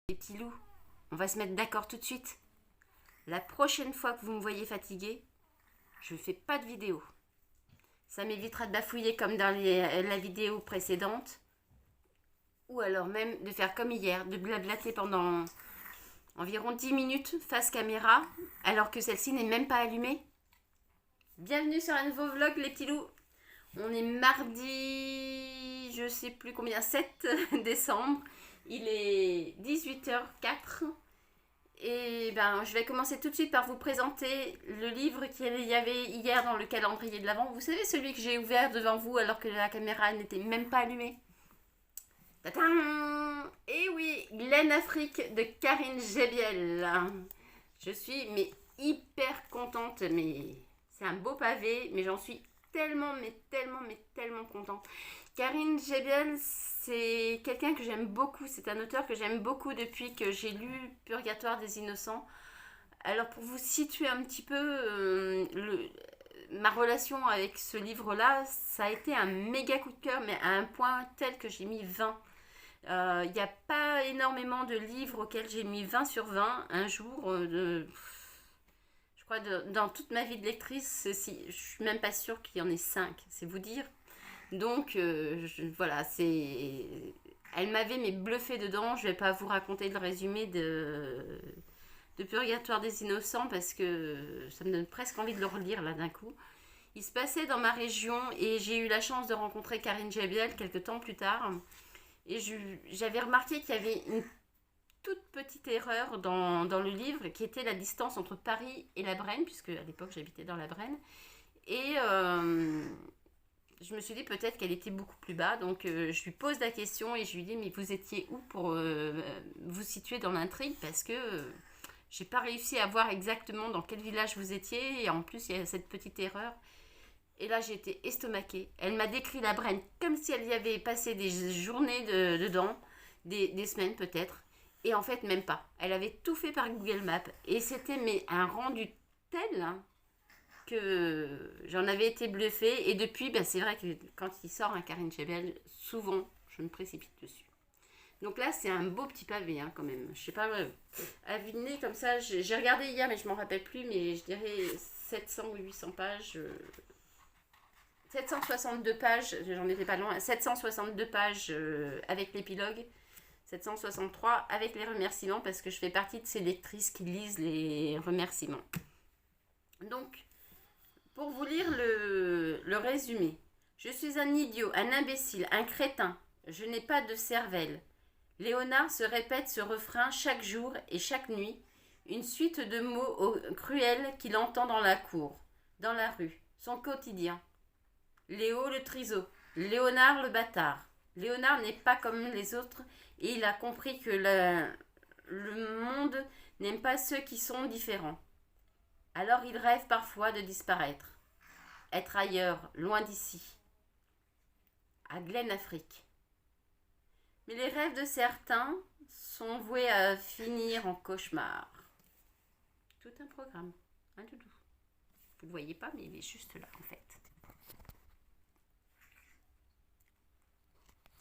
Les petits loups, on va se mettre d'accord tout de suite. La prochaine fois que vous me voyez fatiguée, je ne fais pas de vidéo. Ça m'évitera de bafouiller comme dans la vidéo précédente. Ou alors même de faire comme hier, de blablater pendant environ 10 minutes face caméra, alors que celle-ci n'est même pas allumée. Bienvenue sur un nouveau vlog les petits loups. On est mardi, je sais plus combien, 7 décembre. Il est 18h04. Et ben, je vais commencer tout de suite par vous présenter le livre qu'il y avait hier dans le calendrier de l'Avent. Vous savez, celui que j'ai ouvert devant vous alors que la caméra n'était même pas allumée. Tadam! Et oui, Glen Afrique de Karine Jebiel. Je suis hyper contente, mais c'est un beau pavé, mais j'en suis tellement contente. Karine Jebiel, c'est quelqu'un que j'aime beaucoup, c'est un auteur que j'aime beaucoup depuis que j'ai lu Purgatoire des Innocents. Alors pour vous situer un petit peu ma relation avec ce livre-là, ça a été un méga coup de cœur, mais à un point tel que j'ai mis 20. Il n'y a pas énormément de livres auxquels j'ai mis 20 sur 20 un jour. Je crois dans toute ma vie de lectrice, je ne suis même pas sûre qu'il y en ait 5, c'est vous dire. Donc voilà, elle m'avait bluffé dedans. Je ne vais pas vous raconter le résumé de Purgatoire des Innocents parce que ça me donne presque envie de le relire là d'un coup. Il se passait dans ma région et j'ai eu la chance de rencontrer Karine Jebiel quelques temps plus tard. Et j'avais remarqué qu'il y avait une toute petite erreur dans le livre qui était la distance entre Paris et la Brenne, puisque à l'époque j'habitais dans la Brenne. Et je me suis dit peut-être qu'elle était beaucoup plus bas. Donc je lui pose la question et je lui dis mais vous étiez où pour vous situer dans l'intrigue parce que j'ai pas réussi à voir exactement dans quel village vous étiez. Et en plus il y a cette petite erreur. Et là, j'ai été estomaquée. Elle m'a décrit la Brenne comme si elle y avait passé des journées dedans, des semaines peut-être. Et en fait, même pas. Elle avait tout fait par Google Maps. Et c'était un rendu tel que j'en avais été bluffée. Et depuis, c'est vrai que quand il sort un Karine Jebiel, souvent, je me précipite dessus. Donc là, c'est un beau petit pavé quand même. Je sais pas, à vue de nez comme ça, j'ai regardé hier, mais je m'en rappelle plus. Mais je dirais 700 ou 800 pages. 762 pages, j'en étais pas loin, 762 pages avec l'épilogue, 763 avec les remerciements, parce que je fais partie de ces lectrices qui lisent les remerciements. Donc, pour vous lire le résumé, je suis un idiot, un imbécile, un crétin, je n'ai pas de cervelle. Léonard se répète ce refrain chaque jour et chaque nuit, une suite de mots cruels qu'il entend dans la cour, dans la rue, son quotidien. Léo le triso, Léonard le bâtard. Léonard n'est pas comme les autres et il a compris que le monde n'aime pas ceux qui sont différents. Alors il rêve parfois de disparaître, être ailleurs, loin d'ici, à Glen Afrique. Mais les rêves de certains sont voués à finir en cauchemar. Tout un programme, un doudou. Vous ne le voyez pas, mais il est juste là en fait.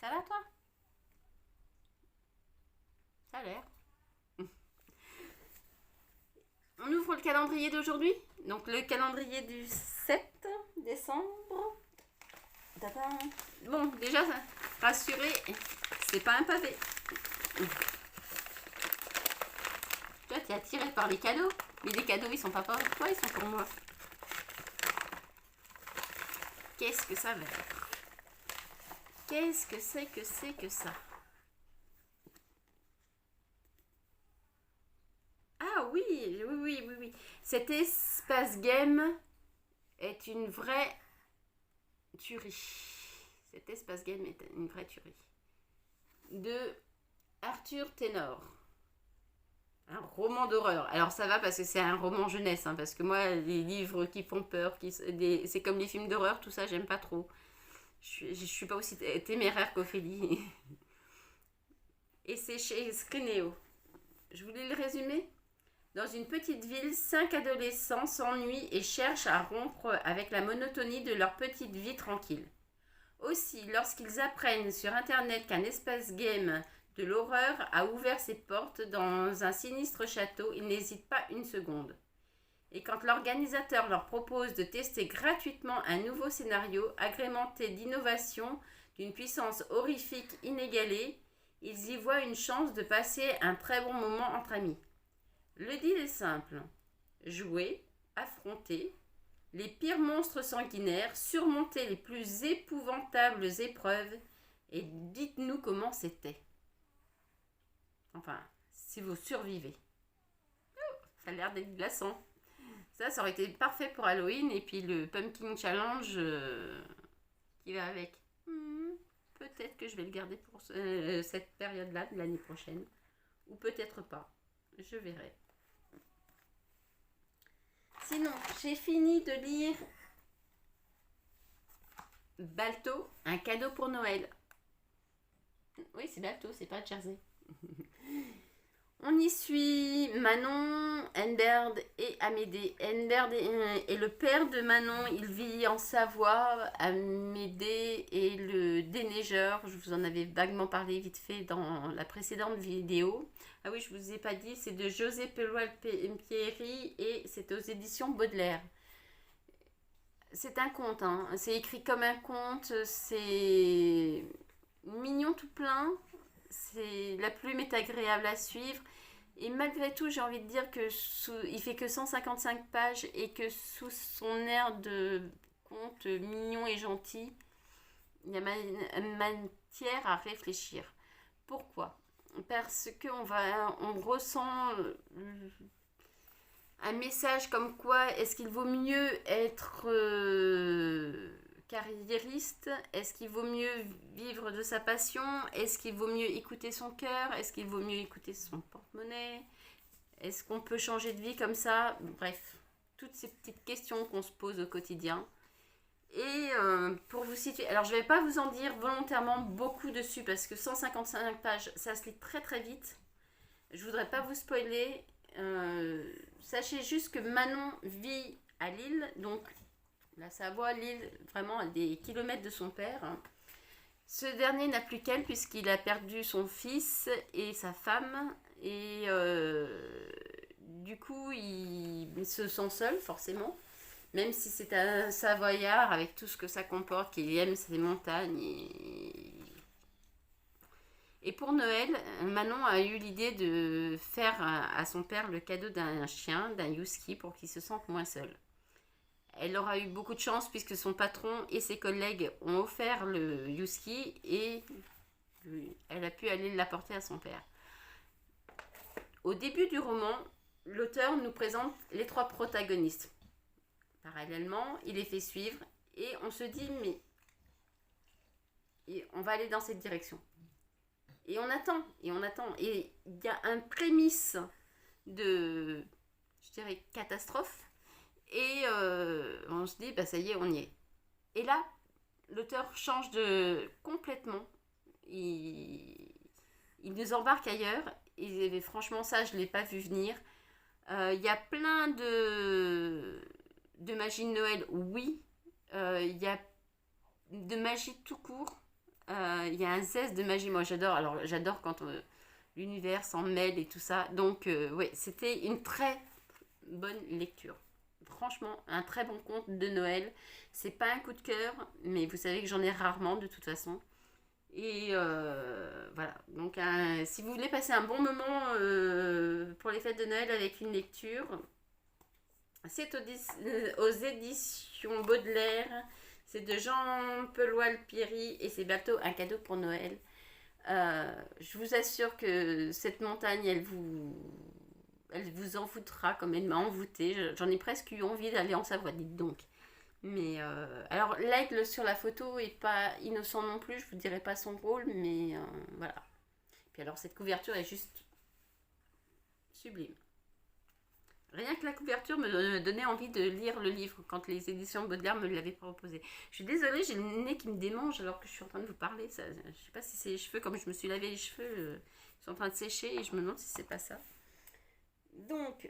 Ça va toi? Ça a l'air. On ouvre le calendrier d'aujourd'hui. Donc le calendrier du 7 décembre. Tadam. Bon, déjà, rassurez, c'est pas un pavé. Toi, t'es attiré par les cadeaux. Mais les cadeaux, ils sont pas pour toi, ils sont pour moi. Qu'est-ce que ça va être? Qu'est-ce que c'est que ça? Ah oui. Cet espace game est une vraie tuerie. Cet espace game est une vraie tuerie. De Arthur Ténor. Un roman d'horreur. Alors ça va parce que c'est un roman jeunesse, parce que moi, les livres qui font peur, c'est comme les films d'horreur, tout ça, j'aime pas trop. Je suis pas aussi téméraire qu'Ophélie. Et c'est chez Scrinéo. Je vous lis le résumé. Dans une petite ville, 5 adolescents s'ennuient et cherchent à rompre avec la monotonie de leur petite vie tranquille. Aussi, lorsqu'ils apprennent sur internet qu'un espace game de l'horreur a ouvert ses portes dans un sinistre château, ils n'hésitent pas une seconde. Et quand l'organisateur leur propose de tester gratuitement un nouveau scénario agrémenté d'innovations d'une puissance horrifique inégalée, ils y voient une chance de passer un très bon moment entre amis. Le deal est simple. Jouer, affronter les pires monstres sanguinaires, surmonter les plus épouvantables épreuves et dites-nous comment c'était. Enfin, si vous survivez. Ça a l'air d'être glaçant. Ça aurait été parfait pour Halloween et puis le Pumpkin Challenge qui va avec. Peut-être que je vais le garder pour cette période-là de l'année prochaine. Ou peut-être pas. Je verrai. Sinon, j'ai fini de lire Balto, un cadeau pour Noël. Oui, c'est Balto, c'est pas Jersey. On y suit Manon, Enderd et Amédée. Enderd est le père de Manon, il vit en Savoie. Amédée est le déneigeur. Je vous en avais vaguement parlé vite fait dans la précédente vidéo. Ah oui, je vous ai pas dit, c'est de José Peloal-Pierry et c'est aux éditions Baudelaire. C'est un conte, hein. C'est écrit comme un conte, c'est mignon tout plein. La plume est agréable à suivre. Et malgré tout, j'ai envie de dire que il fait que 155 pages et que sous son air de conte mignon et gentil, il y a matière à réfléchir. Pourquoi ? Parce qu'on ressent un message comme quoi est-ce qu'il vaut mieux être carriériste? Est-ce qu'il vaut mieux vivre de sa passion? Est-ce qu'il vaut mieux écouter son cœur? Est-ce qu'il vaut mieux écouter son porte-monnaie? Est-ce qu'on peut changer de vie comme ça? Bref, toutes ces petites questions qu'on se pose au quotidien. Et pour vous situer, alors je ne vais pas vous en dire volontairement beaucoup dessus parce que 155 pages, ça se lit très très vite. Je ne voudrais pas vous spoiler. Sachez juste que Manon vit à Lille, donc la Savoie, Lille, vraiment à des kilomètres de son père. Ce dernier n'a plus qu'elle puisqu'il a perdu son fils et sa femme. Et du coup, il se sent seul, forcément. Même si c'est un Savoyard, avec tout ce que ça comporte, qu'il aime ses montagnes. Et pour Noël, Manon a eu l'idée de faire à son père le cadeau d'un chien, d'un husky, pour qu'il se sente moins seul. Elle aura eu beaucoup de chance puisque son patron et ses collègues ont offert le husky et elle a pu aller l'apporter à son père. Au début du roman, l'auteur nous présente les trois protagonistes. Parallèlement, il les fait suivre et on se dit mais on va aller dans cette direction. Et on attend. Et il y a un prémisse de, je dirais, catastrophe. Et on se dit, bah ça y est, on y est. Et là, l'auteur change complètement. Il nous embarque ailleurs. Et franchement, ça, je ne l'ai pas vu venir. Il y a plein de magie de Noël, oui. Il y a de magie tout court. Il y a un zeste de magie. Moi, j'adore. Alors, j'adore quand l'univers s'en mêle et tout ça. Donc, oui, c'était une très bonne lecture. Franchement, un très bon conte de Noël. C'est pas un coup de cœur, mais vous savez que j'en ai rarement de toute façon. Et voilà. Donc, si vous voulez passer un bon moment pour les fêtes de Noël avec une lecture, c'est aux éditions Baudelaire. C'est de Jean Peloal-Pierry et c'est Balto, un cadeau pour Noël. Je vous assure que cette montagne, elle vous envoûtera comme elle m'a envoûtée. J'en ai presque eu envie d'aller en Savoie, dites donc. Mais alors, l'aigle sur la photo est pas innocent non plus, je vous dirai pas son rôle, mais voilà. Puis alors, cette couverture est juste sublime. Rien que la couverture me donnait envie de lire le livre quand les éditions Baudelaire me l'avaient proposé. Je suis désolée, j'ai le nez qui me démange alors que je suis en train de vous parler. Ça, je ne sais pas si c'est les cheveux, comme je me suis lavé les cheveux, ils sont en train de sécher et je me demande si c'est pas ça. Donc,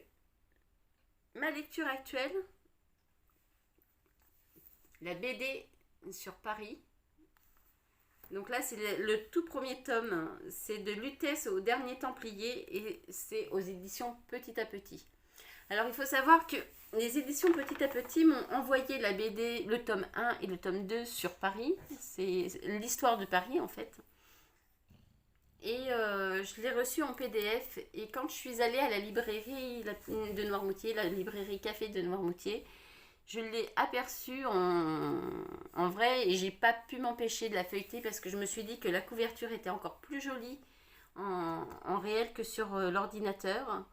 ma lecture actuelle, la BD sur Paris Donc là, c'est le tout premier tome. C'est de Lutèce au dernier Templier et c'est aux éditions Petit à Petit. Alors, il faut savoir que les éditions Petit à Petit m'ont envoyé la BD, le tome 1 et le tome 2 sur Paris. C'est l'histoire de Paris, en fait. Et je l'ai reçu en PDF. Et quand je suis allée à la librairie de Noirmoutier, la librairie Café de Noirmoutier, je l'ai aperçu en vrai et j'ai pas pu m'empêcher de la feuilleter parce que je me suis dit que la couverture était encore plus jolie en réel que sur l'ordinateur.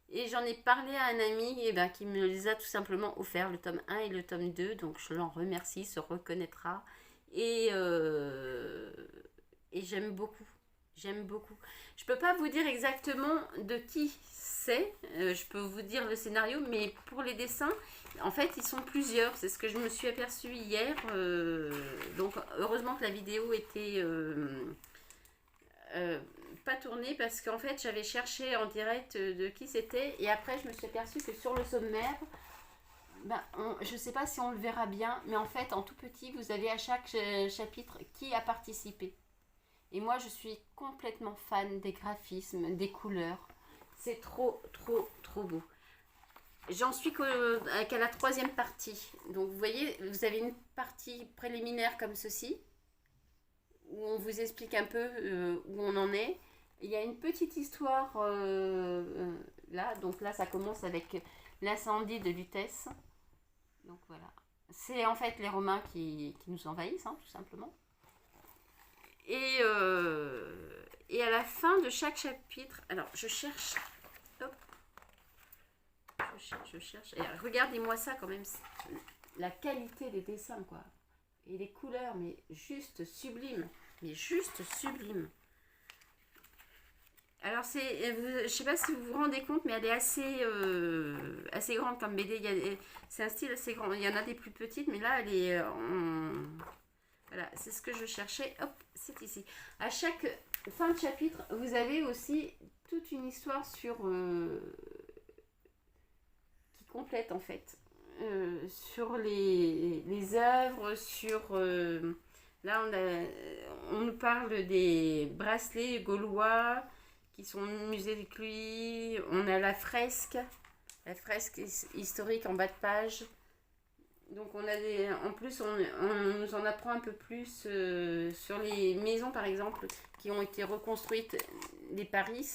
Et j'en ai parlé à un ami et ben, qui me les a tout simplement offert, le tome 1 et le tome 2. Donc je l'en remercie, se reconnaîtra. Et, euh, et j'aime beaucoup. J'aime beaucoup. Je peux pas vous dire exactement de qui c'est. Je peux vous dire le scénario, mais pour les dessins, en fait, ils sont plusieurs. C'est ce que je me suis aperçue hier. Donc, heureusement que la vidéo était pas tournée parce qu'en fait, j'avais cherché en direct de qui c'était. Et après, je me suis aperçue que sur le sommaire, ben, je ne sais pas si on le verra bien, mais en fait, en tout petit, vous avez à chaque chapitre qui a participé. Et moi, je suis complètement fan des graphismes, des couleurs. C'est trop, trop, trop beau. J'en suis qu'à la troisième partie. Donc, vous voyez, vous avez une partie préliminaire comme ceci, où on vous explique un peu où on en est. Il y a une petite histoire là. Donc là, ça commence avec l'incendie de Lutèce. Donc voilà. C'est en fait les Romains qui nous envahissent, hein, tout simplement. Et à la fin de chaque chapitre, alors je cherche, hop, je cherche, et regardez-moi ça quand même, la qualité des dessins quoi, et les couleurs, mais juste sublime, Alors je sais pas si vous vous rendez compte, mais elle est assez grande comme BD, c'est un style assez grand, il y en a des plus petites, mais là elle est Voilà, c'est ce que je cherchais. Hop, c'est ici. À chaque fin de chapitre, vous avez aussi toute une histoire qui complète en fait. Sur les œuvres, là, on nous parle des bracelets gaulois qui sont musées de Cluny. On a la fresque historique en bas de page. Donc en plus on nous en apprend un peu plus sur les maisons par exemple qui ont été reconstruites, les Paris.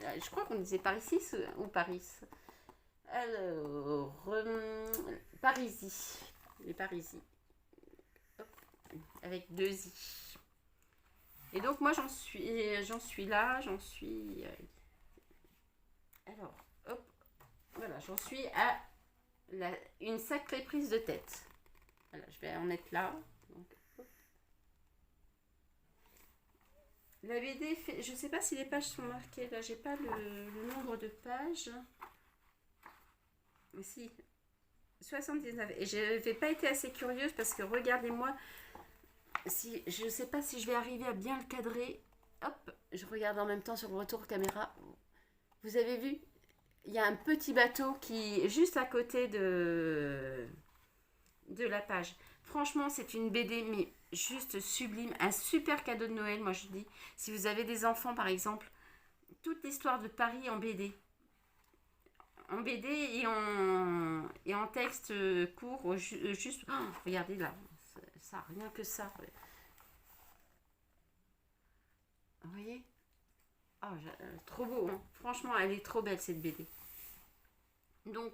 Je crois qu'on disait Parisis ou Paris. Alors Parisis, les Parisis, hop, avec deux i. Et donc moi j'en suis là, alors hop, voilà, j'en suis à une sacrée prise de tête. Voilà, je vais en être là. Donc, la BD fait, je sais pas si les pages sont marquées. Là, j'ai pas le nombre de pages. Mais si, 79. Et je n'avais pas été assez curieuse parce que regardez-moi. Je sais pas si je vais arriver à bien le cadrer. Hop, je regarde en même temps sur le retour caméra. Vous avez vu? Il y a un petit bateau qui est juste à côté de la page. Franchement, c'est une BD, mais juste sublime. Un super cadeau de Noël, moi je dis. Si vous avez des enfants, par exemple, toute l'histoire de Paris en BD. En BD et en texte court, juste... Oh, regardez là, ça, rien que ça. Vous voyez? Oh, trop beau, hein. Franchement, elle est trop belle cette BD. Donc,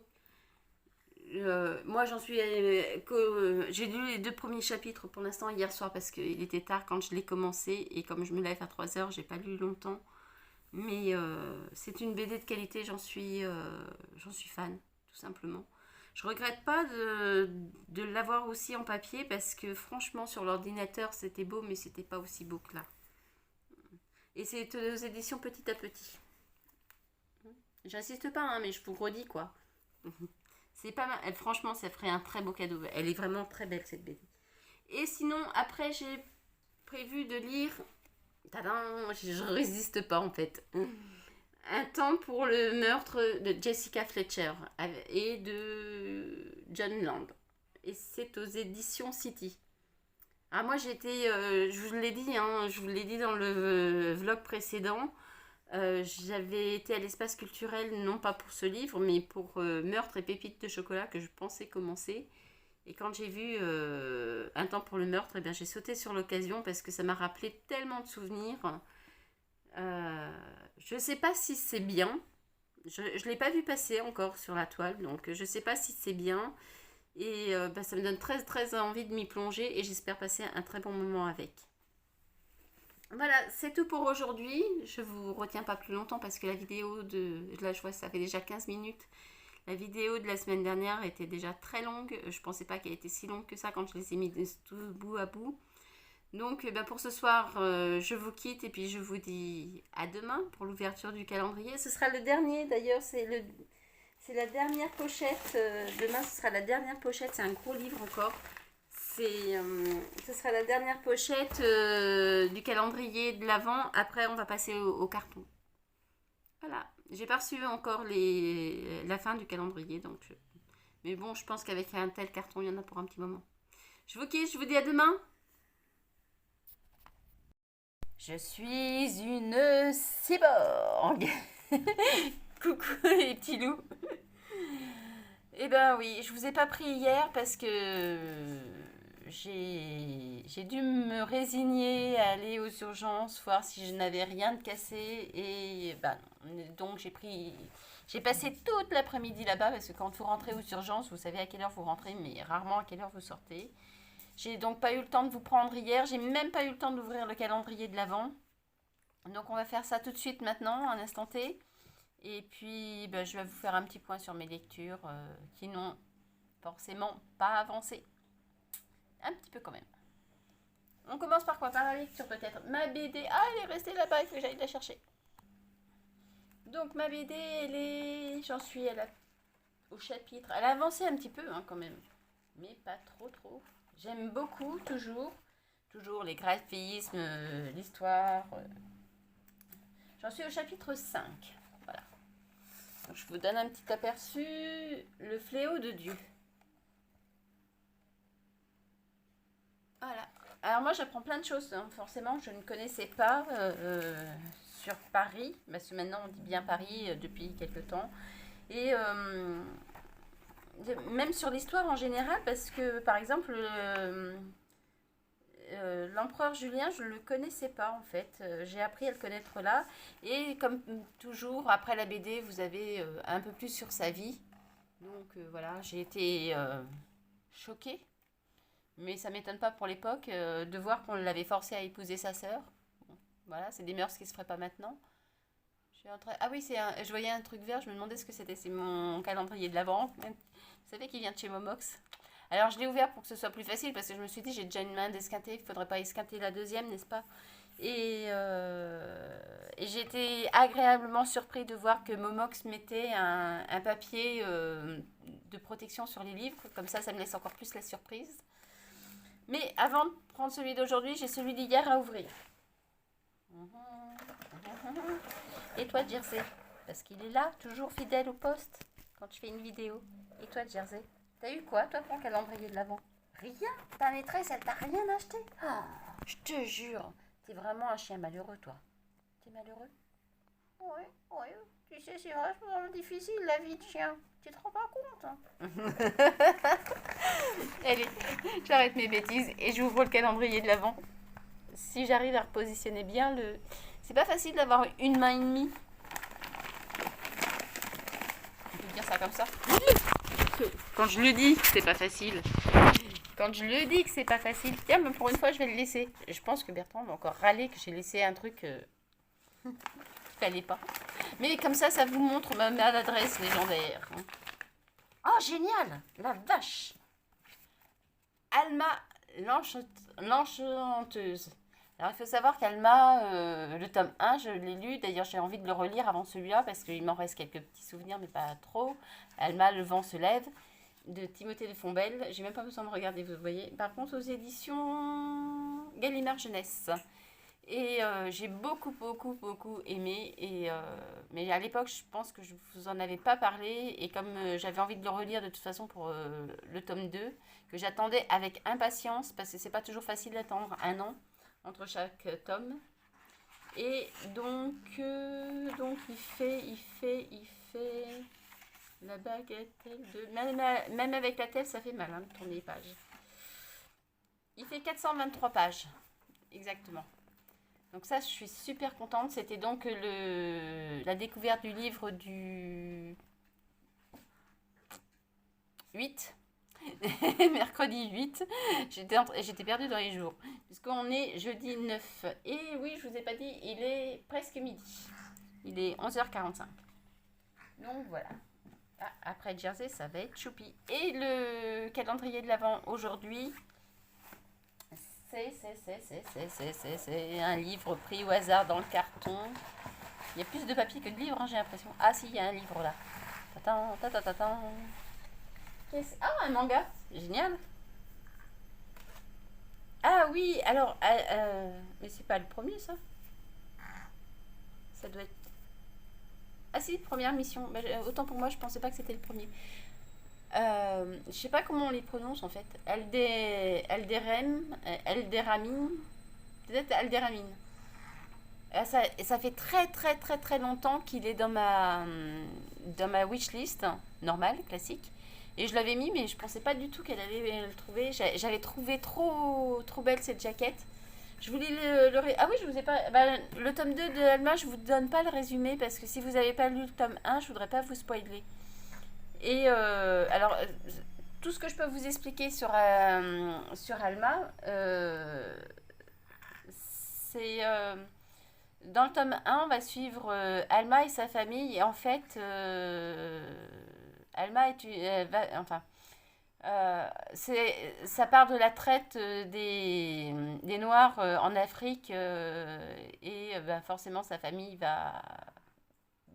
moi j'en suis j'ai lu les 2 premiers chapitres pour l'instant hier soir parce qu'il était tard quand je l'ai commencé et comme je me lève à 3h, j'ai pas lu longtemps. Mais c'est une BD de qualité, j'en suis fan, tout simplement. Je regrette pas de l'avoir aussi en papier parce que franchement sur l'ordinateur c'était beau mais c'était pas aussi beau que là. Et c'est aux éditions Petit à Petit. J'insiste pas, hein, mais je vous redis quoi. C'est pas mal. Franchement, ça ferait un très beau cadeau. Elle est vraiment très belle cette BD. Et sinon, après, j'ai prévu de lire. Tadam, je résiste pas en fait. Un temps pour le meurtre de Jessica Fletcher et de John Land. Et c'est aux éditions City. Ah, moi j'étais, je vous l'ai dit, hein, je vous l'ai dit dans le vlog précédent, j'avais été à l'espace culturel non pas pour ce livre, mais pour Meurtre et pépites de chocolat que je pensais commencer. Et quand j'ai vu Un temps pour le meurtre, eh bien, j'ai sauté sur l'occasion parce que ça m'a rappelé tellement de souvenirs. Euh, je ne sais pas si c'est bien. Je ne l'ai pas vu passer encore sur la toile, donc je ne sais pas si c'est bien. Et bah, ça me donne très très envie de m'y plonger et j'espère passer un très bon moment avec. Voilà, c'est tout pour aujourd'hui. Je vous retiens pas plus longtemps parce que la vidéo de... Là, je vois, ça fait déjà 15 minutes. La vidéo de la semaine dernière était déjà très longue. Je pensais pas qu'elle était si longue que ça quand je les ai mis tout bout à bout. Donc, ben pour ce soir, je vous quitte et puis je vous dis à demain pour l'ouverture du calendrier. Ce sera le dernier d'ailleurs, c'est la dernière pochette. Demain, ce sera la dernière pochette. C'est un gros livre encore. Ce sera la dernière pochette du calendrier de l'Avent. Après, on va passer au carton. Voilà. J'ai pas reçu encore la fin du calendrier. Donc, mais bon, je pense qu'avec un tel carton, il y en a pour un petit moment. Je vous quitte, je vous dis à demain. Je suis une cyborg. Coucou les petits loups. Eh ben oui, je vous ai pas pris hier parce que j'ai dû me résigner à aller aux urgences, voir si je n'avais rien de cassé. Et ben non. Donc j'ai passé toute l'après-midi là-bas parce que quand vous rentrez aux urgences, vous savez à quelle heure vous rentrez, mais rarement à quelle heure vous sortez. J'ai donc pas eu le temps de vous prendre hier, j'ai même pas eu le temps d'ouvrir le calendrier de l'Avent. Donc on va faire ça tout de suite maintenant, un instant T. Et puis ben, je vais vous faire un petit point sur mes lectures qui n'ont forcément pas avancé. Un petit peu quand même. On commence par quoi? Par la lecture peut-être. Ma BD, ah elle est restée là-bas, il faut que j'aille la chercher. Donc ma BD, j'en suis au chapitre. Elle a avancé un petit peu hein, quand même. Mais pas trop. J'aime beaucoup, toujours. Toujours les graphismes, l'histoire. J'en suis au chapitre 5. Voilà. Donc, je vous donne un petit aperçu. Le fléau de Dieu. Voilà. Alors moi j'apprends plein de choses. Hein. Forcément, je ne connaissais pas sur Paris. Parce que maintenant on dit bien Paris depuis quelques temps. Et même sur l'histoire en général. Parce que par exemple... l'empereur Julien, je ne le connaissais pas en fait. J'ai appris à le connaître là. Et comme toujours, après la BD, vous avez un peu plus sur sa vie. Donc voilà, j'ai été choquée. Mais ça ne m'étonne pas pour l'époque de voir qu'on l'avait forcé à épouser sa sœur. Bon, voilà, c'est des mœurs qui ne se feraient pas maintenant. Ah oui, je voyais un truc vert, je me demandais ce que c'était. C'est mon calendrier de l'Avent. Vous savez qu'il vient de chez Momox. Alors je l'ai ouvert pour que ce soit plus facile parce que je me suis dit j'ai déjà une main d'esquinter, il ne faudrait pas esquinter la deuxième, n'est-ce pas? Et j'ai été agréablement surpris de voir que Momox mettait un papier de protection sur les livres, comme ça me laisse encore plus la surprise. Mais avant de prendre celui d'aujourd'hui, j'ai celui d'hier à ouvrir. Et toi Jersey? Parce qu'il est là, toujours fidèle au poste quand je fais une vidéo. Et toi Jersey? T'as eu quoi, toi, pour le calendrier de l'Avent? Rien? Ta maîtresse, elle t'a rien acheté? Oh, je te jure, t'es vraiment un chien malheureux, toi. T'es malheureux? Oui. Tu sais, c'est vachement difficile, la vie de chien. Tu te rends pas compte, hein? Allez, j'arrête mes bêtises et j'ouvre le calendrier de l'Avent. Si j'arrive à repositionner bien le... C'est pas facile d'avoir une main et demie. On peut dire ça comme ça. Quand je le dis, c'est pas facile. Quand je le dis que c'est pas facile, tiens, mais pour une fois, je vais le laisser. Je pense que Bertrand va encore râler que j'ai laissé un truc qu'il fallait pas. Mais comme ça vous montre ma maladresse légendaire. Oh, génial! La vache! Alma, l'enchanteuse. Alors, il faut savoir qu'Alma, le tome 1, je l'ai lu. D'ailleurs, j'ai envie de le relire avant celui-là parce qu'il m'en reste quelques petits souvenirs, mais pas trop. Alma, le vent se lève, de Timothée de Fombelle. J'ai même pas besoin de regarder, vous voyez. Par contre, aux éditions Gallimard Jeunesse. Et j'ai beaucoup aimé. Mais à l'époque, je pense que je vous en avais pas parlé. Et comme j'avais envie de le relire de toute façon pour le tome 2 que j'attendais avec impatience, parce que c'est pas toujours facile d'attendre un an entre chaque tome. Et donc il fait la bagatelle de... Même avec la tête, ça fait mal hein, de tourner les pages. Il fait 423 pages, exactement. Donc ça, je suis super contente. C'était donc la découverte du livre du 8, mercredi 8. J'étais perdue dans les jours, puisqu'on est jeudi 9. Et oui, je vous ai pas dit, il est presque midi. Il est 11h45. Donc voilà. Ah, après Jersey, ça va être choupi. Et le calendrier de l'Avent aujourd'hui, c'est un livre pris au hasard dans le carton. Il y a plus de papier que de livres, hein, j'ai l'impression. Ah si, il y a un livre là. Ah, un manga. Génial. Ah oui, alors... mais c'est pas le premier, ça. Ça doit être... Ah si, première mission. Bah, autant pour moi, je pensais pas que c'était le premier. Je sais pas comment on les prononce en fait. Elderamine. Peut-être Elderamine. Ça fait très longtemps qu'il est dans ma wishlist normale, classique. Et je l'avais mis, mais je pensais pas du tout qu'elle allait le trouver. J'avais trouvé trop belle cette jaquette. Je voulais Ah oui, je vous ai pas... Bah, le tome 2 de Alma, je vous donne pas le résumé parce que si vous avez pas lu le tome 1, je voudrais pas vous spoiler. Et alors, tout ce que je peux vous expliquer sur Alma, c'est... dans le tome 1, on va suivre Alma et sa famille. Et en fait, Alma ça part de la traite des Noirs en Afrique. Et forcément, sa famille va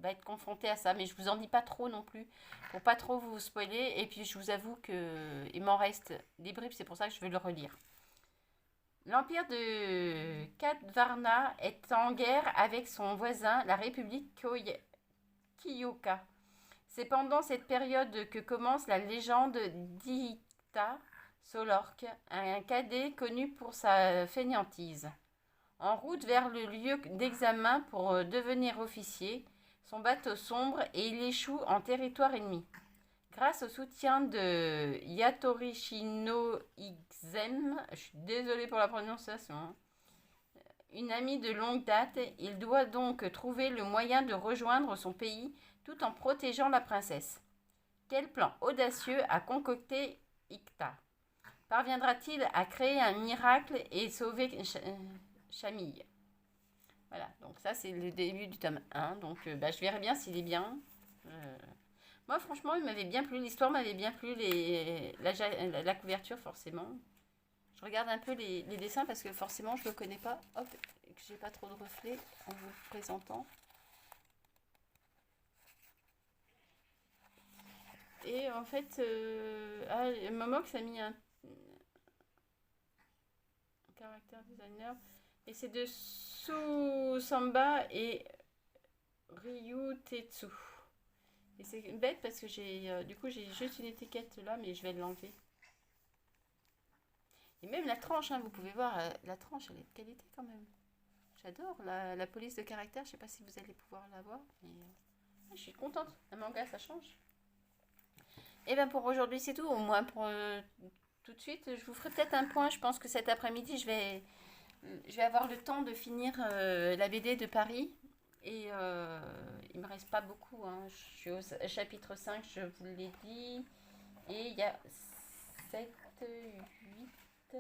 être confrontée à ça. Mais je vous en dis pas trop non plus, pour pas trop vous spoiler. Et puis, je vous avoue qu'il m'en reste des bribes, c'est pour ça que je veux le relire. L'empire de Katvarna est en guerre avec son voisin, la République Kyoka. C'est pendant cette période que commence la légende d'Ikta Solork, un cadet connu pour sa fainéantise. En route vers le lieu d'examen pour devenir officier, son bateau sombre et il échoue en territoire ennemi. Grâce au soutien de Yatorishino Ixem, je suis désolée pour la prononciation, une amie de longue date, il doit donc trouver le moyen de rejoindre son pays tout en protégeant la princesse. Quel plan audacieux a concocté Ikta? Parviendra-t-il à créer un miracle et sauver Chamille? Voilà, donc ça c'est le début du tome 1, donc je verrai bien s'il est bien. Moi franchement il m'avait bien plu, l'histoire m'avait bien plu, la couverture forcément. Je regarde un peu les dessins parce que forcément je ne le connais pas. Hop, que j'ai pas trop de reflets en vous le présentant. Et en fait, Momox a mis un caractère designer. Et c'est de Samba et Ryu Tetsu. Et c'est bête parce que du coup j'ai juste une étiquette là, mais je vais l'enlever. Et même la tranche, hein, vous pouvez voir, la tranche elle est de qualité quand même. J'adore la police de caractère, je sais pas si vous allez pouvoir la voir, mais je suis contente. Un manga ça change. Et bien pour aujourd'hui c'est tout, au moins pour tout de suite. Je vous ferai peut-être un point, je pense que cet après-midi je vais avoir le temps de finir la BD de Paris. Et il me reste pas beaucoup, hein. Je suis au chapitre 5, je vous l'ai dit. Et il y a 7, 8,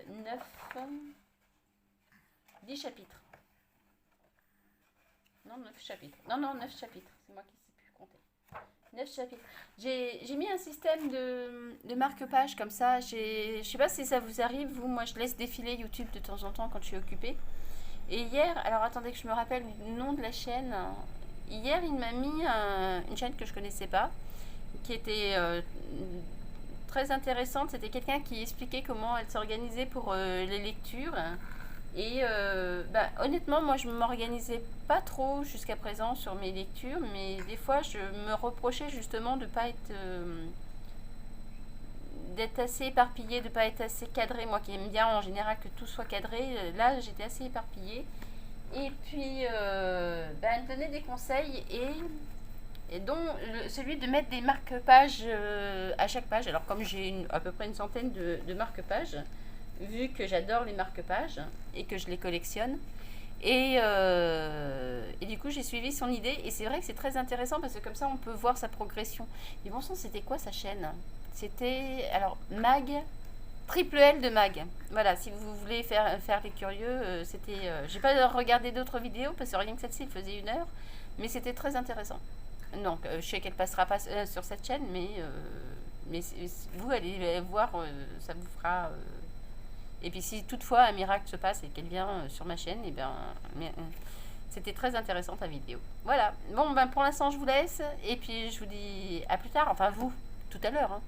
9, 10 chapitres. Non, 9 chapitres. Non, 9 chapitres. C'est moi qui ne sais plus compter. 9 chapitres. J'ai mis un système de marque-page comme ça. Je sais pas si ça vous arrive, vous. Moi, je laisse défiler YouTube de temps en temps quand je suis occupée. Et hier, alors attendez que je me rappelle le nom de la chaîne. Hier, il m'a mis une chaîne que je connaissais pas, qui était très intéressantes. C'était quelqu'un qui expliquait comment elle s'organisait pour les lectures. Et honnêtement, moi je m'organisais pas trop jusqu'à présent sur mes lectures, mais des fois je me reprochais justement de pas être d'être assez éparpillée, de pas être assez cadrée. Moi qui aime bien en général que tout soit cadré, là j'étais assez éparpillée. Et puis elle me donnait des conseils et dont celui de mettre des marque-pages à chaque page. Alors comme j'ai à peu près une centaine de marque-pages, vu que j'adore les marque-pages et que je les collectionne. Et du coup, j'ai suivi son idée. Et c'est vrai que c'est très intéressant parce que comme ça, on peut voir sa progression. Et bon sang, c'était quoi sa chaîne? C'était, alors, Mag, Triple L de Mag. Voilà, si vous voulez faire les curieux, c'était... j'ai pas regardé d'autres vidéos parce que rien que celle-ci, il faisait 1 heure. Mais c'était très intéressant. Donc, je sais qu'elle passera pas sur cette chaîne, mais vous allez voir, ça vous fera... Et puis si toutefois un miracle se passe et qu'elle vient sur ma chaîne, et bien c'était très intéressant ta vidéo. Voilà, bon ben pour l'instant je vous laisse et puis je vous dis à plus tard, enfin vous, tout à l'heure. Hein.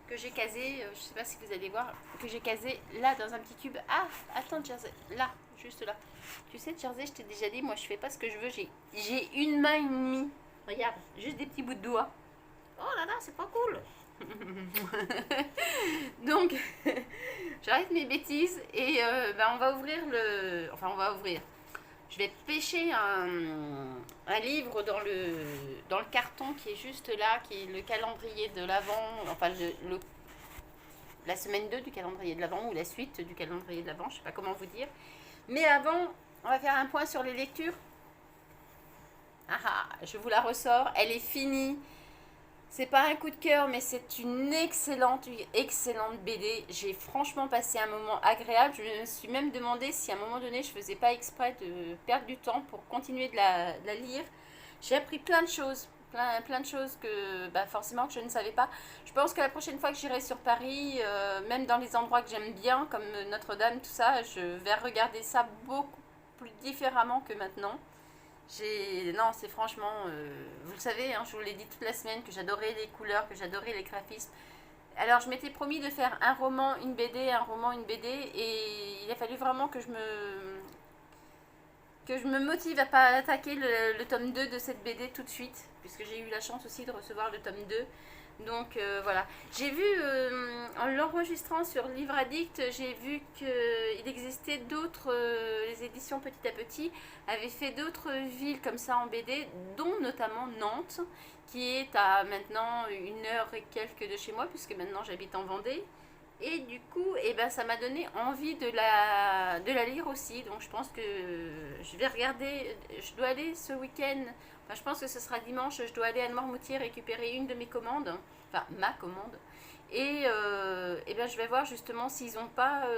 Que j'ai casé, je sais pas si vous allez voir, que j'ai casé là dans un petit tube. Ah, attends Jersey, là, juste là. Tu sais Jersey, je t'ai déjà dit, moi je fais pas ce que je veux, j'ai une main et demie. Regarde, juste des petits bouts de doigts. Oh là là, c'est pas cool. Donc, j'arrête mes bêtises et on va ouvrir le... Enfin, on va ouvrir. Je vais pêcher un livre dans le carton qui est juste là, qui est le calendrier de l'Avent, enfin la semaine 2 du calendrier de l'Avent ou la suite du calendrier de l'Avent, je ne sais pas comment vous dire. Mais avant, on va faire un point sur les lectures. Ah, je vous la ressors, elle est finie. C'est pas un coup de cœur, mais c'est une excellente BD. J'ai franchement passé un moment agréable. Je me suis même demandé si à un moment donné, je faisais pas exprès de perdre du temps pour continuer de la lire. J'ai appris plein de choses. Plein de choses que forcément que je ne savais pas. Je pense que la prochaine fois que j'irai sur Paris, même dans les endroits que j'aime bien, comme Notre-Dame, tout ça, je vais regarder ça beaucoup plus différemment que maintenant. Non, c'est franchement, vous le savez, hein, je vous l'ai dit toute la semaine, que j'adorais les couleurs, que j'adorais les graphismes. Alors, je m'étais promis de faire un roman, une BD, un roman, une BD, et il a fallu vraiment que je me motive à pas attaquer le tome 2 de cette BD tout de suite, puisque j'ai eu la chance aussi de recevoir le tome 2. Donc voilà. J'ai vu, en l'enregistrant sur Livre Addict, j'ai vu qu'il existait d'autres, les éditions Petit à Petit avaient fait d'autres villes comme ça en BD, dont notamment Nantes, qui est à maintenant 1 heure et quelques de chez moi, puisque maintenant j'habite en Vendée. Et du coup, eh ben, ça m'a donné envie de la lire aussi. Donc je pense que je vais regarder, je dois aller ce week-end, enfin je pense que ce sera dimanche, je dois aller à Noirmoutier récupérer une de mes commandes, enfin ma commande. Et eh ben, je vais voir justement s'ils n'ont pas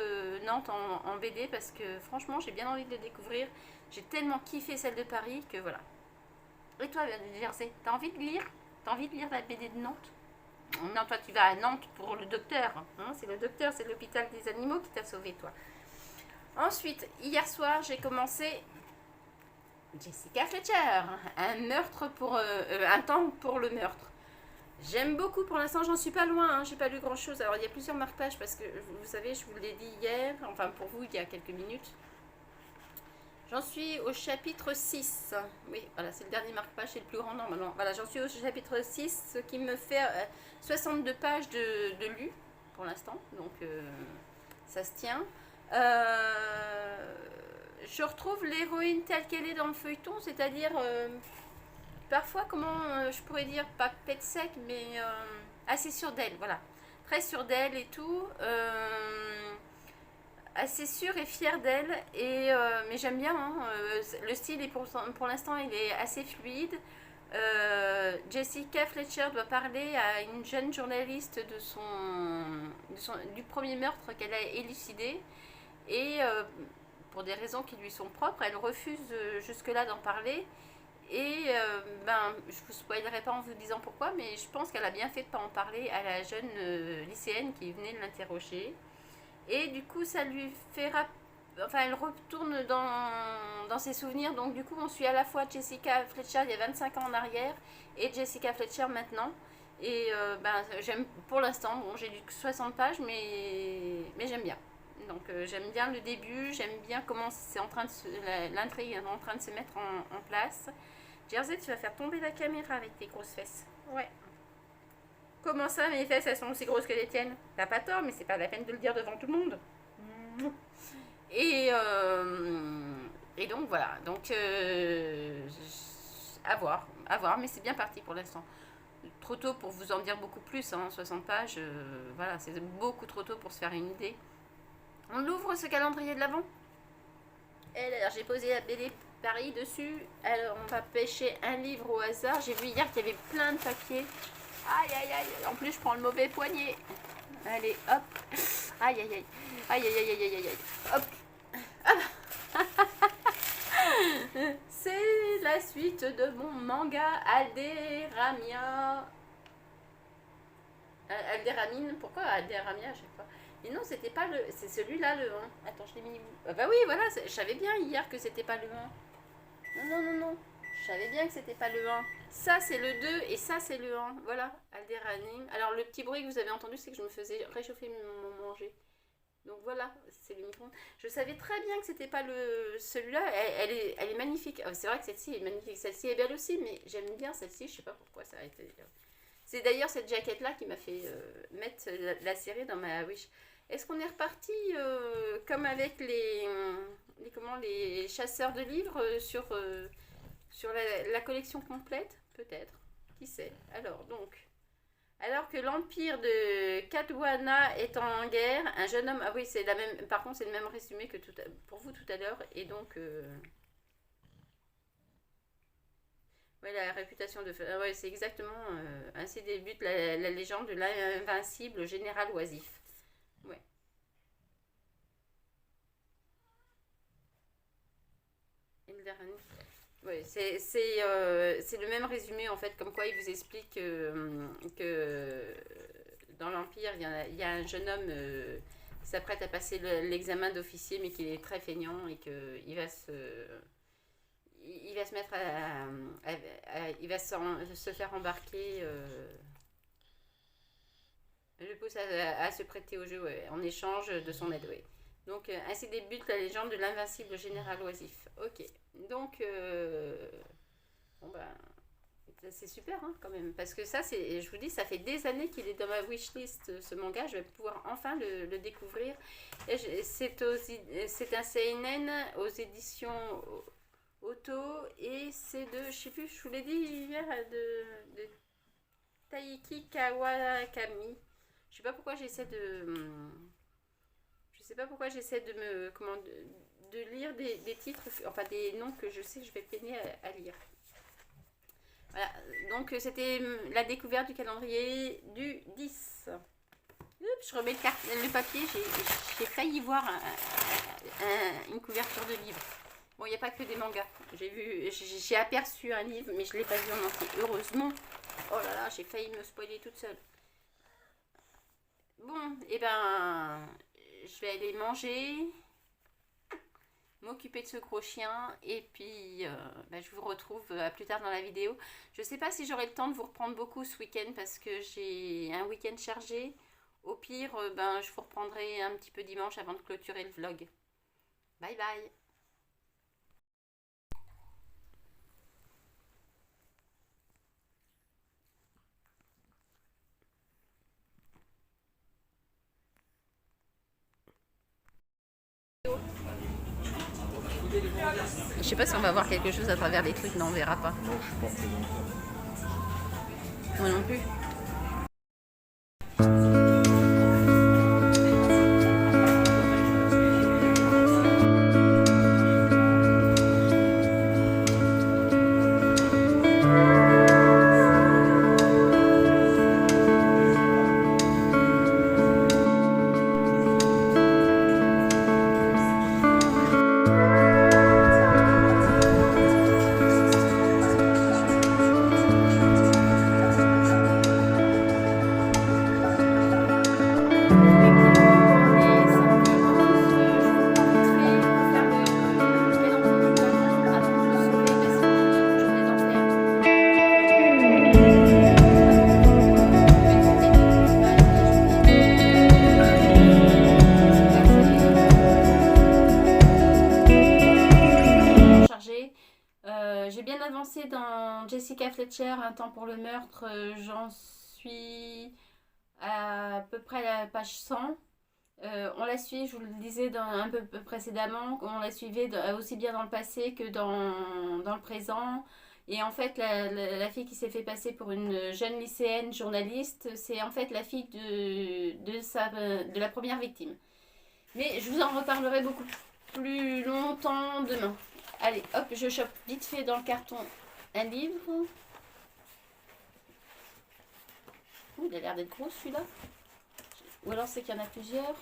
Nantes en BD, parce que franchement j'ai bien envie de le découvrir. J'ai tellement kiffé celle de Paris que voilà. Et toi, Jersey, t'as envie de lire? T'as envie de lire la BD de Nantes? Non, toi tu vas à Nantes pour le docteur. Hein, c'est le docteur, c'est l'hôpital des animaux qui t'a sauvé, toi. Ensuite, hier soir, j'ai commencé Jessica Fletcher. Un meurtre pour. Un temps pour le meurtre. J'aime beaucoup, pour l'instant j'en suis pas loin, hein, j'ai pas lu grand chose. Alors il y a plusieurs marque-pages parce que vous savez, je vous l'ai dit hier, enfin pour vous il y a quelques minutes. J'en suis au chapitre 6. Oui, voilà, c'est le dernier marque-page, c'est le plus grand normalement. Voilà, j'en suis au chapitre 6, ce qui me fait 62 pages de lu pour l'instant. Donc, ça se tient. Je retrouve l'héroïne telle qu'elle est dans le feuilleton, c'est-à-dire parfois, comment je pourrais dire, pas pète sec, mais assez sûre d'elle, voilà. Très sûre d'elle et tout. Assez sûre et fière d'elle, mais j'aime bien, hein, le style est pour l'instant il est assez fluide. Jessica Fletcher doit parler à une jeune journaliste du premier meurtre qu'elle a élucidé, et pour des raisons qui lui sont propres, elle refuse jusque-là d'en parler. Et ben, je vous spoilerai pas en vous disant pourquoi, mais je pense qu'elle a bien fait de ne pas en parler à la jeune lycéenne qui venait de l'interroger. Et du coup, ça lui fait enfin, elle retourne dans ses souvenirs. Donc du coup, on suit à la fois Jessica Fletcher il y a 25 ans en arrière et Jessica Fletcher maintenant. Et ben, j'aime pour l'instant, bon, j'ai lu que 60 pages, mais j'aime bien. Donc j'aime bien le début, j'aime bien comment c'est en train de l'intrigue est en train de se mettre en place. Jersey, tu vas faire tomber la caméra avec tes grosses fesses. Ouais. Comment ça, mes fesses, elles sont aussi grosses que les tiennes? T'as pas tort, mais c'est pas la peine de le dire devant tout le monde. Et, et donc voilà. Donc à voir, mais c'est bien parti pour l'instant. Trop tôt pour vous en dire beaucoup plus, hein, 60 pages, voilà, c'est beaucoup trop tôt pour se faire une idée. On l'ouvre, ce calendrier de l'Avent. Alors j'ai posé la BD Paris dessus. Alors on va pêcher un livre au hasard. J'ai vu hier qu'il y avait plein de papiers. Aïe aïe aïe, en plus je prends le mauvais poignet. Allez, hop. Aïe aïe aïe. Aïe aïe aïe aïe aïe aïe. Hop. C'est la suite de mon manga Alderamia. Alderamine, pourquoi Alderamia à chaque fois? Mais non, c'était pas le. C'est celui-là le 1. Attends, je l'ai mis où? Bah oui, voilà, je savais bien hier que c'était pas le 1. Non, non, non, non. Je savais bien que c'était pas le 1. Ça, c'est le 2 et ça, c'est le 1. Voilà, Alderanim. Alors, le petit bruit que vous avez entendu, c'est que je me faisais réchauffer mon manger. Donc voilà, c'est le micro-ondes. Je savais très bien que c'était pas celui-là. Elle est magnifique. C'est vrai que celle-ci est magnifique. Celle-ci est belle aussi, mais j'aime bien celle-ci. Je sais pas pourquoi ça a été. C'est d'ailleurs cette jaquette-là qui m'a fait mettre la série dans ma wish. Est-ce qu'on est reparti comme avec les chasseurs de livres sur la collection complète? Peut-être. Qui sait? Alors, donc. Alors que l'empire de Kadwana est en guerre, un jeune homme... Ah oui, c'est la même... Par contre, c'est le même résumé que pour vous tout à l'heure. Et donc... Ouais, la réputation de... Ouais, c'est exactement... ainsi débute la légende de l'invincible général oisif. Ouais. Et le dernier... Ouais, c'est le même résumé en fait, comme quoi il vous explique que dans l'Empire, il y a un jeune homme qui s'apprête à passer l'examen d'officier, mais qui est très feignant et qu'il va il va se mettre il va se faire embarquer. Je pousse à se prêter au jeu, ouais, en échange de son aide. Ouais. Donc, ainsi débute la légende de l'invincible général oisif. Ok. Donc, bon ben, c'est super hein, quand même. Parce que ça, je vous dis, ça fait des années qu'il est dans ma wishlist, ce manga. Je vais pouvoir enfin le découvrir. C'est un seinen aux éditions Auto. Et c'est de, je sais plus, je vous l'ai dit hier, de Taiki Kawakami. Je sais pas pourquoi j'essaie de... Je sais pas pourquoi j'essaie de me... Comment... De lire des titres, enfin des noms que je sais que je vais peiner à lire. Voilà, donc c'était la découverte du calendrier du 10. Oups, je remets le papier, j'ai failli voir une couverture de livre. Bon, il n'y a pas que des mangas. J'ai aperçu un livre, mais je ne l'ai pas vu en entier. Heureusement. Oh là là, j'ai failli me spoiler toute seule. Bon, et ben, je vais aller manger, m'occuper de ce gros chien, et puis je vous retrouve plus tard dans la vidéo. Je sais pas si j'aurai le temps de vous reprendre beaucoup ce week-end parce que j'ai un week-end chargé. Au pire, je vous reprendrai un petit peu dimanche avant de clôturer le vlog. Bye bye. Je sais pas si on va voir quelque chose à travers les trucs, non, on verra pas. Non, je suis pas présent. Moi non plus. J'ai bien avancé dans Jessica Fletcher, Un temps pour le meurtre. J'en suis à peu près à la page 100. On la suit, je vous le disais un peu précédemment, on la suivait aussi bien dans le passé que dans le présent. Et en fait, la fille qui s'est fait passer pour une jeune lycéenne journaliste, c'est en fait la fille de la première victime. Mais je vous en reparlerai beaucoup plus longtemps demain. Allez, hop, je chope vite fait dans le carton un livre. Ouh, il a l'air d'être gros celui-là. Ou alors c'est qu'il y en a plusieurs.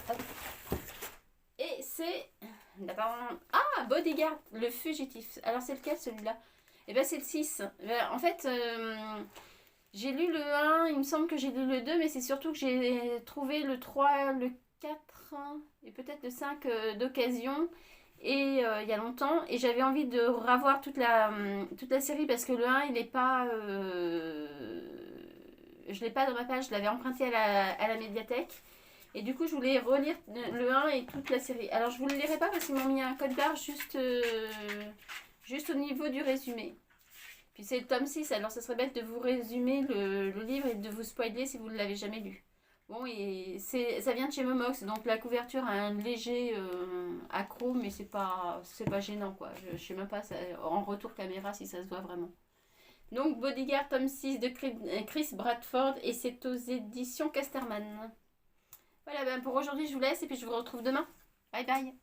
Hop. Et c'est... Ah, Bodyguard, le fugitif. Alors c'est lequel celui-là? Eh bien c'est le 6. En fait, j'ai lu le 1, il me semble que j'ai lu le 2, mais c'est surtout que j'ai trouvé le 3, le 4 et peut-être le 5 d'occasion. Et il y a longtemps, et j'avais envie de revoir toute la série parce que le 1 il n'est pas je l'ai pas dans ma page, je l'avais emprunté à la médiathèque et du coup je voulais relire le 1 et toute la série. Alors je vous le lirai pas parce qu'ils m'ont mis un code barre juste au niveau du résumé. Puis c'est le tome 6, alors ça serait bête de vous résumer le livre et de vous spoiler si vous ne l'avez jamais lu. Bon, et ça vient de chez Momox, donc la couverture a un léger accro, mais c'est pas gênant quoi. Je sais même pas en retour caméra si ça se voit vraiment. Donc Bodyguard tome 6 de Chris Bradford et c'est aux éditions Casterman. Voilà, ben pour aujourd'hui je vous laisse et puis je vous retrouve demain. Bye bye.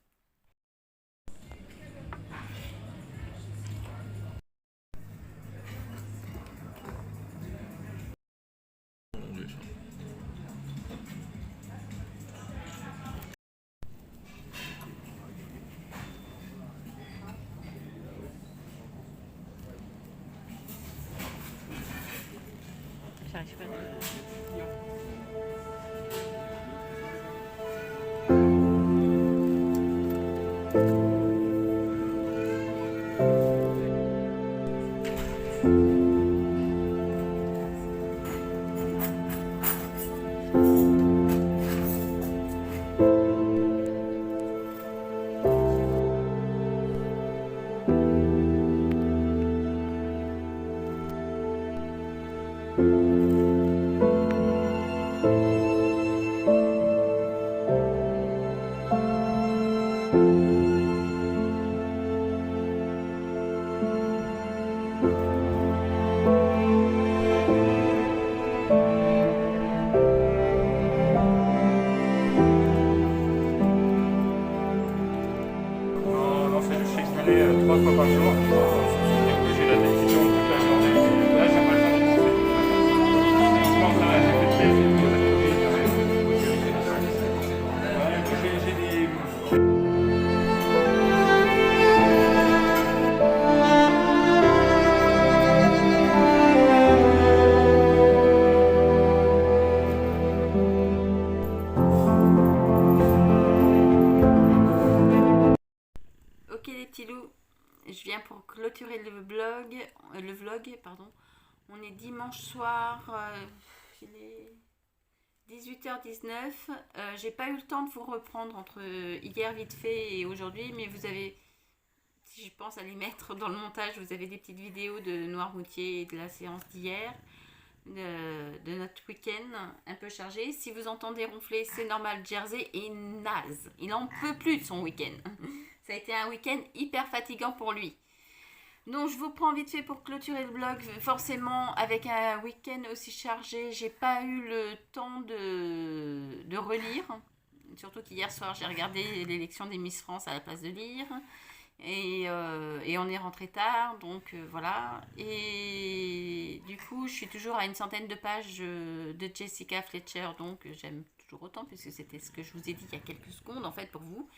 J'arrive pas à... Non, c'est juste s'exprimer 3 fois par jour. C'est-à-dire que j'ai la tête qui tourne toute la journée. Là, j'ai pas le temps de penser. Je pense à j'ai fait le test et tout, on a trouvé, j'ai des... Ok les petits loups, je viens pour clôturer le vlog, pardon. On est dimanche soir, il est 18h19. J'ai pas eu le temps de vous reprendre entre hier vite fait et aujourd'hui, mais vous avez, si je pense à les mettre dans le montage, vous avez des petites vidéos de Noirmoutier et de la séance d'hier, de notre week-end un peu chargé. Si vous entendez ronfler, c'est normal, Jersey est naze. Il n'en peut plus de son week-end. Ça a été un week-end hyper fatigant pour lui. Donc je vous prends vite fait pour clôturer le vlog. Forcément, avec un week-end aussi chargé, j'ai pas eu le temps de relire. Surtout qu'hier soir, j'ai regardé l'élection des Miss France à la place de lire. Et on est rentré tard, donc voilà. Et du coup, je suis toujours à une centaine de pages de Jessica Fletcher, donc j'aime toujours autant, puisque c'était ce que je vous ai dit il y a quelques secondes, en fait, pour vous,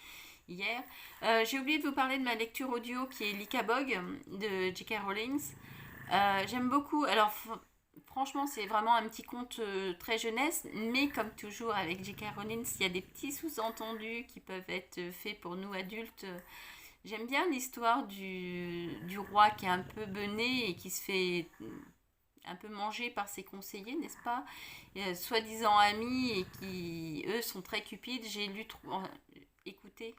hier. J'ai oublié de vous parler de ma lecture audio, qui est Lycabog, de J.K. Rowling. J'aime beaucoup, alors... Franchement, c'est vraiment un petit conte très jeunesse, mais comme toujours avec J.K. Rowling, il y a des petits sous-entendus qui peuvent être faits pour nous adultes. J'aime bien l'histoire du roi qui est un peu bené et qui se fait un peu manger par ses conseillers, n'est-ce pas? Soi-disant amis et qui, eux, sont très cupides. J'ai écouté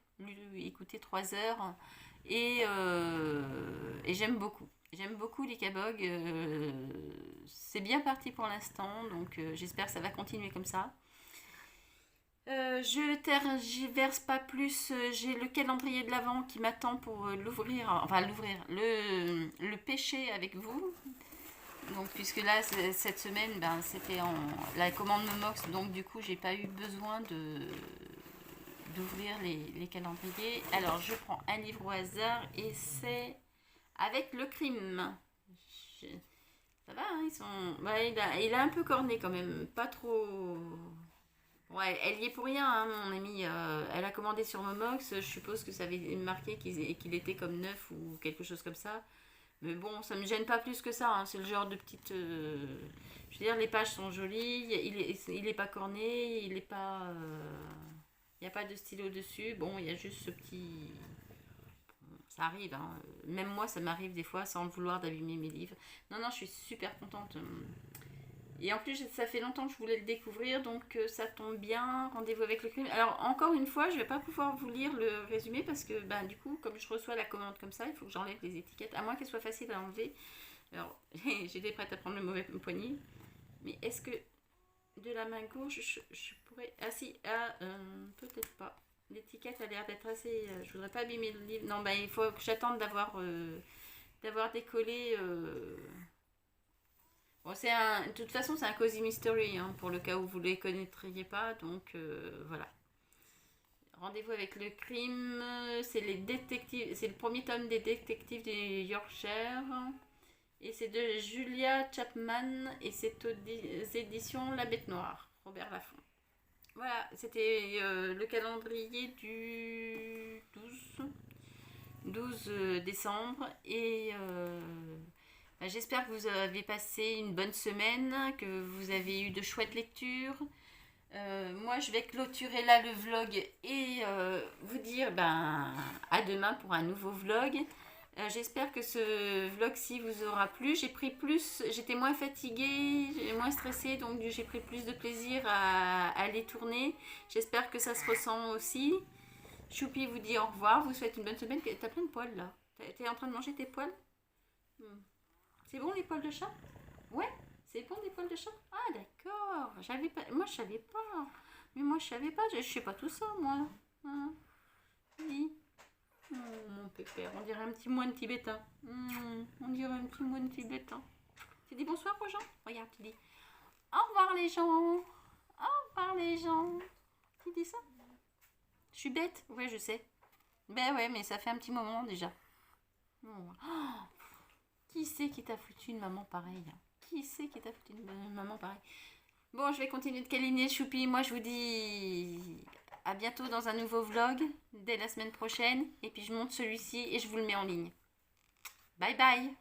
3 heures et j'aime beaucoup. J'aime beaucoup Lycabog. C'est bien parti pour l'instant, donc j'espère que ça va continuer comme ça. Je tergiverse pas plus, j'ai le calendrier de l'Avent qui m'attend pour le pêcher avec vous. Donc puisque là cette semaine c'était la commande Momox, donc du coup j'ai pas eu besoin d'ouvrir les calendriers. Alors je prends un livre au hasard et c'est avec le crime. Ça va, hein, il a un peu corné quand même, pas trop... Ouais, elle y est pour rien, hein, mon amie. Elle a commandé sur Momox. Je suppose que ça avait marqué qu'il était comme neuf ou quelque chose comme ça. Mais bon, ça me gêne pas plus que ça. Hein. C'est le genre de petite. Je veux dire, les pages sont jolies. Il est pas corné. Il est pas. Il n'y a pas de stylo dessus. Bon, il y a juste ce petit. Ça arrive. Hein. Même moi, ça m'arrive des fois sans vouloir d'abîmer mes livres. Non, je suis super contente. Et en plus, ça fait longtemps que je voulais le découvrir, donc ça tombe bien. Rendez-vous avec le crime. Alors, encore une fois, je ne vais pas pouvoir vous lire le résumé parce que, du coup, comme je reçois la commande comme ça, il faut que j'enlève les étiquettes, à moins qu'elles soient faciles à enlever. Alors, j'étais prête à prendre le mauvais poignet. Mais est-ce que de la main gauche, je pourrais... Ah si, peut-être pas. L'étiquette a l'air d'être assez... je voudrais pas abîmer le livre. Non, il faut que j'attende d'avoir décollé... Bon, de toute façon, c'est un cozy mystery, hein, pour le cas où vous ne les connaîtriez pas. Donc, voilà. Rendez-vous avec le crime. C'est les détectives. C'est le premier tome des détectives du Yorkshire. Et c'est de Julia Chapman. Et c'est aux éditions La Bête Noire. Robert Laffont. Voilà, c'était le calendrier du 12 décembre. Et... j'espère que vous avez passé une bonne semaine, que vous avez eu de chouettes lectures. Moi, je vais clôturer là le vlog et vous dire à demain pour un nouveau vlog. J'espère que ce vlog-ci vous aura plu. J'étais moins fatiguée, moins stressée, donc j'ai pris plus de plaisir à les tourner. J'espère que ça se ressent aussi. Choupi vous dit au revoir, vous souhaite une bonne semaine. T'as plein de poils là. T'es en train de manger tes poils? C'est bon les poils de chat? Ouais, C'est bon des poils de chat? Ah d'accord, j'avais pas, moi je savais pas. Mais moi je savais pas, je sais pas tout ça moi. Hein? Oui. Oh, mon pépère, on dirait un petit moine tibétain. On dirait un petit moine tibétain. Tu dis bonsoir aux gens? Regarde, tu dis au revoir les gens. Au revoir les gens. Tu dis ça? Je suis bête? Ouais, je sais. Ben ouais, mais ça fait un petit moment déjà. Oh. Qui c'est qui t'a foutu une maman pareille? Qui c'est qui t'a foutu une maman pareille? Bon, je vais continuer de câliner Choupi. Moi, je vous dis à bientôt dans un nouveau vlog, dès la semaine prochaine. Et puis, je monte celui-ci et je vous le mets en ligne. Bye bye!